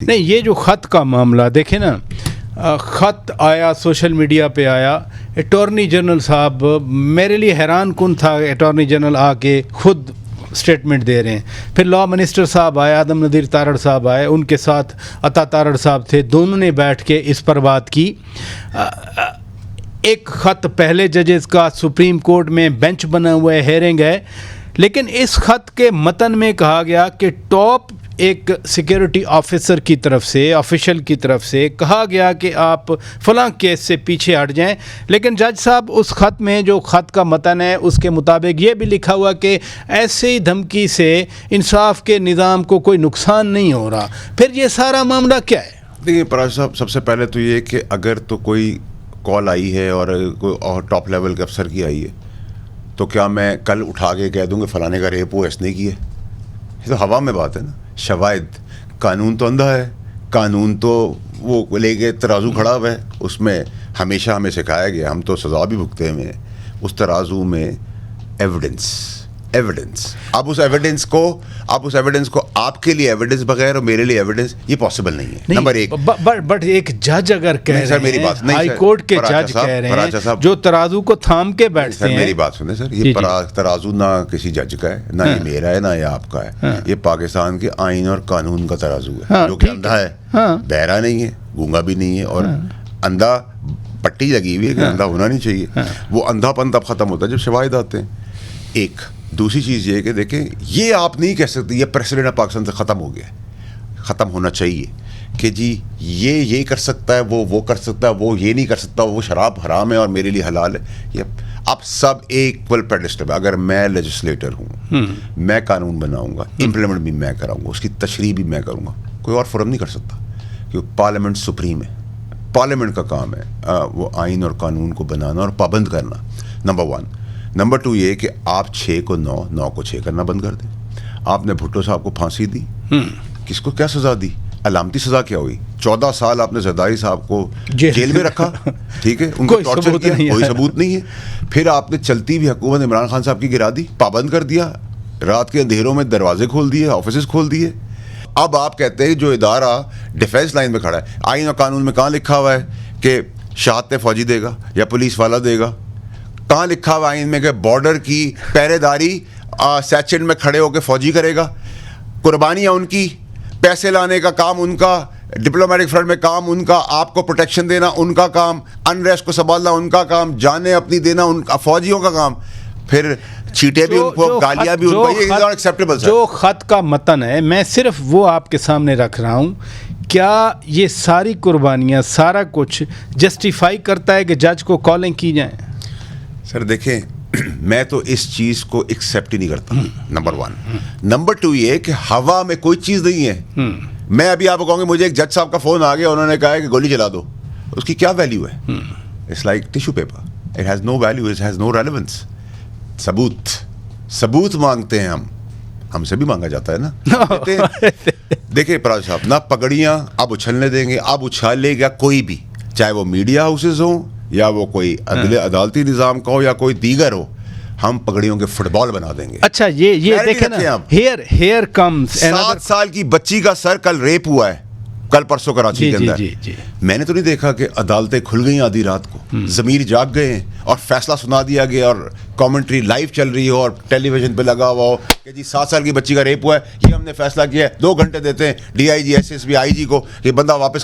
نہیں، یہ جو خط کا معاملہ دیکھیں نا، خط آیا سوشل میڈیا پہ آیا، اٹارنی جنرل صاحب، میرے لیے حیران کن تھا، اٹارنی جنرل آ کے خود اسٹیٹمنٹ دے رہے ہیں. پھر لا منسٹر صاحب آئے، آدم ندیر تارڑ صاحب آئے، ان کے ساتھ عطا تارڑ صاحب تھے، دونوں نے بیٹھ کے اس پر بات کی. ایک خط پہلے ججز کا سپریم کورٹ میں بینچ بنا ہوا ہے، ہیئرنگ ہے، لیکن اس خط کے متن میں کہا گیا کہ ٹاپ ایک سیکیورٹی آفیسر کی طرف سے، آفیشل کی طرف سے کہا گیا کہ آپ فلاں کیس سے پیچھے ہٹ جائیں. لیکن جج صاحب اس خط میں، جو خط کا متن ہے، اس کے مطابق یہ بھی لکھا ہوا کہ ایسے ہی دھمکی سے انصاف کے نظام کو کوئی نقصان نہیں ہو رہا. پھر یہ سارا معاملہ کیا ہے؟ دیکھیے پراج صاحب، سب سے پہلے تو یہ کہ اگر تو کوئی کال آئی ہے اور کوئی اور ٹاپ لیول کے افسر کی آئی ہے، تو کیا میں کل اٹھا کے کہہ دوں کہ فلانے کا ریپ ہو، اس نے کی ہے؟ یہ تو ہوا میں بات ہے نا. شواہد، قانون تو اندھا ہے، قانون تو وہ لے کے ترازو کھڑا ہوا ہے، اس میں ہمیشہ ہمیں سکھایا گیا، ہم تو سزا بھی بھگتے ہوئے ہیں، اس ترازو میں ایویڈنس. اب اس ایویڈنس کو آپ کے لیے ایویڈنس بغیر اور میرے لیے ایویڈنس، یہ پاسبل نہیں ہے. نمبر ایک، بٹ ایک جج اگر کہہ رہے ہیں، ہائی کورٹ کے جج کہہ رہے ہیں، جو ترازو کو تھام کے بیٹھتے ہیں. میری بات سنیں سر، یہ ترازو نہ کسی جج کا ہے، نہ یہ میرا ہے، نہ یہ آپ کا ہے. یہ پاکستان کے آئین اور قانون کا ترازو ہے، جو کہ اندھا ہے، بہرا نہیں ہے، گونگا بھی نہیں ہے، اور اندھا پٹی لگی ہوئی ہے کہ اندھا ہونا نہیں چاہیے. وہ اندھا پن تب ختم ہوتا ہے جب شواہد آتے ہیں. ایک دوسری چیز یہ ہے کہ دیکھیں، یہ آپ نہیں کہہ سکتے یہ پریسیڈنٹ آف پاکستان سے ختم ہو گیا ہے. ختم ہونا چاہیے کہ جی یہ کر سکتا ہے، وہ کر سکتا ہے، وہ یہ نہیں کر سکتا، وہ شراب حرام ہے اور میرے لیے حلال ہے. یہ آپ سب ایکول پیڈسٹل. اگر میں لیجسلیٹر ہوں، میں قانون بناؤں گا، امپلیمنٹ بھی میں کراؤں گا، اس کی تشریح بھی میں کروں گا. کوئی اور فورم نہیں کر سکتا، کیونکہ پارلیمنٹ سپریم ہے. پارلیمنٹ کا کام ہے وہ آئین اور قانون کو بنانا اور پابند کرنا. نمبر 1. نمبر 2 یہ کہ آپ 6 کو 9 کو 6 کرنا بند کر دیں. آپ نے بھٹو صاحب کو پھانسی دی، کس کو کیا سزا دی؟ علامتی سزا کیا ہوئی؟ 14 سال آپ نے زرداری صاحب کو جیل میں رکھا، ٹھیک ہے، ان کو ٹارچر کیا، کوئی ثبوت نہیں ہے. پھر آپ نے چلتی ہوئی حکومت عمران خان صاحب کی گرا دی، پابند کر دیا، رات کے اندھیروں میں دروازے کھول دیے، آفیسز کھول دیے. اب آپ کہتے ہیں جو ادارہ ڈیفینس لائن میں کھڑا ہے، آئین اور قانون میں کہاں لکھا ہوا ہے کہ شہادت فوجی دے گا یا پولیس والا دے گا؟ کہاں لکھا ہوا آئین میں کہ بارڈر کی پہرے داری سیکشن میں کھڑے ہو کے فوجی کرے گا؟ قربانیاں ان کی، پیسے لانے کا کام ان کا، ڈپلومیٹک فرنٹ میں کام ان کا، آپ کو پروٹیکشن دینا ان کا کام، انریسٹ کو سنبھالنا ان کا کام، جانیں اپنی دینا ان کا، فوجیوں کا کام. پھر چیٹے بھی ان کو، گالیاں بھی ان کو. یہ از ناٹ ایکسیپٹیبل. جو خط کا متن ہے، میں صرف وہ آپ کے سامنے رکھ رہا ہوں. کیا یہ ساری قربانیاں، سارا کچھ جسٹیفائی کرتا ہے کہ جج کو کالنگ کی جائیں؟ سر دیکھیں، میں تو اس چیز کو ایکسیپٹ ہی نہیں کرتا. نمبر 1. نمبر 2 یہ کہ ہوا میں کوئی چیز نہیں ہے. میں ابھی آپ کو کہوں گا مجھے ایک جج صاحب کا فون آ گیا، انہوں نے کہا ہے کہ گولی چلا دو، اس کی کیا ویلیو ہے؟ It's like tissue paper, it has no value, it has no relevance. ثبوت مانگتے ہیں ہم سے بھی مانگا جاتا ہے نا. دیکھیں پراج صاحب، نہ پگڑیاں اب اچھلنے دیں گے، اب اچھال لے گا کوئی بھی، چاہے وہ میڈیا ہاؤسز ہوں یا وہ کوئی عدالتی نظام کا ہو یا کوئی دیگر ہو. ہم پگڑیوں کے فٹ بال بنا دیں گے. اچھا، یہ دیکھیں نا، ہیئر کمز 7 سال کی بچی کا سر کل ریپ ہوا ہے، کل پرسوں کراچی کے اندر. میں نے تو نہیں دیکھا کہ عدالتیں کھل گئی آدھی رات کو، ضمیر جاگ گئے ہیں اور فیصلہ سنا دیا گیا اور کامنٹری لائیو چل رہی ہو اور ٹیلی ویژن پہ لگا ہوا ہو کہ جی 7 سال کی بچی کا ریپ ہوا ہے، یہ ہم نے فیصلہ کیا ہے، 2 گھنٹے دیتے ہیں DIG SSP IG کو کہ بندہ واپس